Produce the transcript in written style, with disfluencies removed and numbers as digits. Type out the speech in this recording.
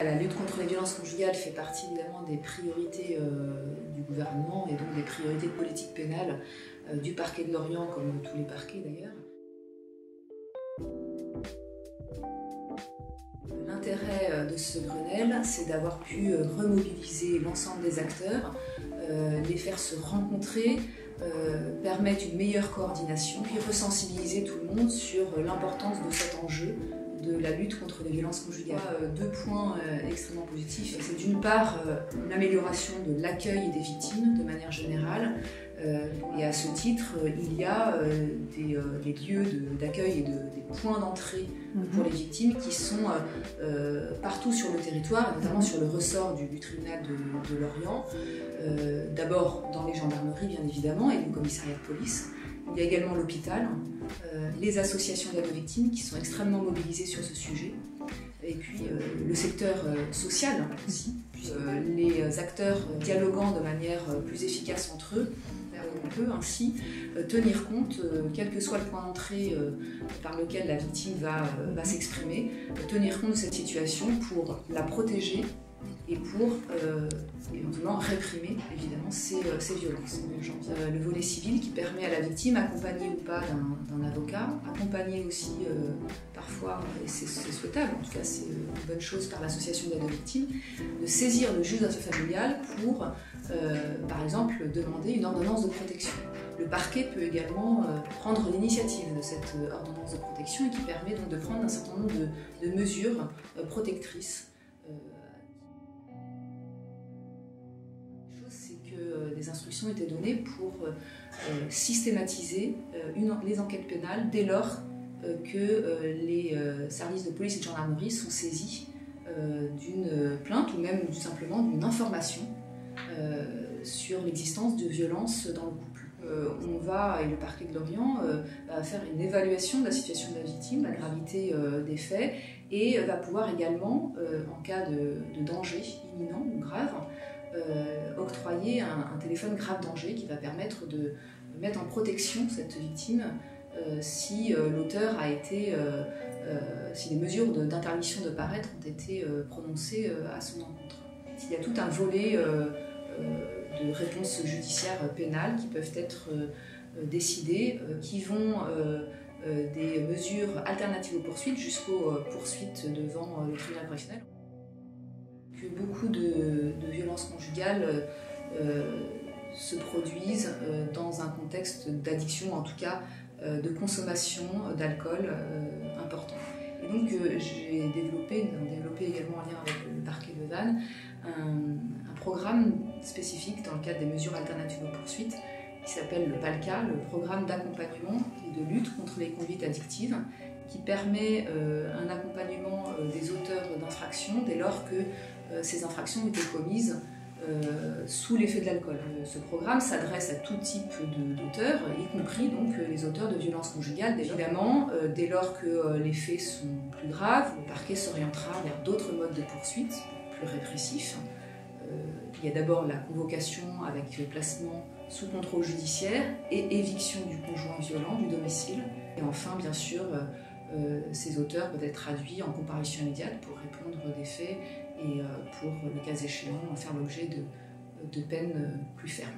La lutte contre les violences conjugales fait partie évidemment des priorités du gouvernement et donc des priorités de politique pénale du parquet de Lorient comme de tous les parquets d'ailleurs. L'intérêt de ce Grenelle, c'est d'avoir pu remobiliser l'ensemble des acteurs, les faire se rencontrer, permettre une meilleure coordination, puis resensibiliser tout le monde sur l'importance de cet enjeu de la lutte contre les violences conjugales. Deux points extrêmement positifs. C'est d'une part l'amélioration de l'accueil des victimes de manière générale. Et à ce titre, il y a des lieux d'accueil et des points d'entrée pour les victimes qui sont partout sur le territoire, notamment sur le ressort du tribunal de Lorient. D'abord dans les gendarmeries bien évidemment et le commissariat de police. Il y a également l'hôpital, les associations d'aide aux victimes qui sont extrêmement mobilisées sur ce sujet. Et puis le secteur social aussi, les acteurs dialoguant de manière plus efficace entre eux. On peut ainsi tenir compte, quel que soit le point d'entrée par lequel la victime va s'exprimer, tenir compte de cette situation pour la protéger et pour éventuellement réprimer évidemment ces violences. Le volet civil qui permet à la victime, accompagnée ou pas d'un avocat, accompagnée aussi parfois, et c'est souhaitable, en tout cas c'est une bonne chose par l'association d'aide aux victimes, de saisir le juge aux affaires familiales pour par exemple demander une ordonnance de protection. Le parquet peut également prendre l'initiative de cette ordonnance de protection et qui permet donc de prendre un certain nombre de mesures protectrices. C'est que des instructions étaient données pour systématiser les enquêtes pénales dès lors que les services de police et de gendarmerie sont saisis d'une plainte ou même tout simplement d'une information sur l'existence de violences dans le couple. On va, et le parquet de Lorient, va faire une évaluation de la situation de la victime, la gravité des faits, et va pouvoir également, en cas de danger imminent ou grave, octroyer un téléphone grave danger qui va permettre de mettre en protection cette victime si l'auteur a été, si les mesures d'interdiction de paraître ont été prononcées à son encontre. Il y a tout un volet de réponses judiciaires pénales qui peuvent être décidées, qui vont des mesures alternatives aux poursuites jusqu'aux poursuites devant le tribunal correctionnel. Que beaucoup de violences conjugales se produisent dans un contexte d'addiction, en tout cas de consommation d'alcool important. Et donc j'ai développé également en lien avec le parquet de Vannes, un programme spécifique dans le cadre des mesures alternatives aux poursuites qui s'appelle le PALCA, le programme d'accompagnement et de lutte contre les conduites addictives, qui permet un accompagnement des auteurs d'infractions dès lors que ces infractions ont été commises sous l'effet de l'alcool. Ce programme s'adresse à tout type d'auteurs, y compris donc les auteurs de violences conjugales. Évidemment, dès lors que les faits sont plus graves, le parquet s'orientera vers d'autres modes de poursuite, plus répressifs. Il y a d'abord la convocation avec placement sous contrôle judiciaire et éviction du conjoint violent du domicile. Et enfin, bien sûr, ces auteurs peuvent être traduits en comparution immédiate pour répondre des faits et pour, le cas échéant, faire l'objet de peines plus fermes.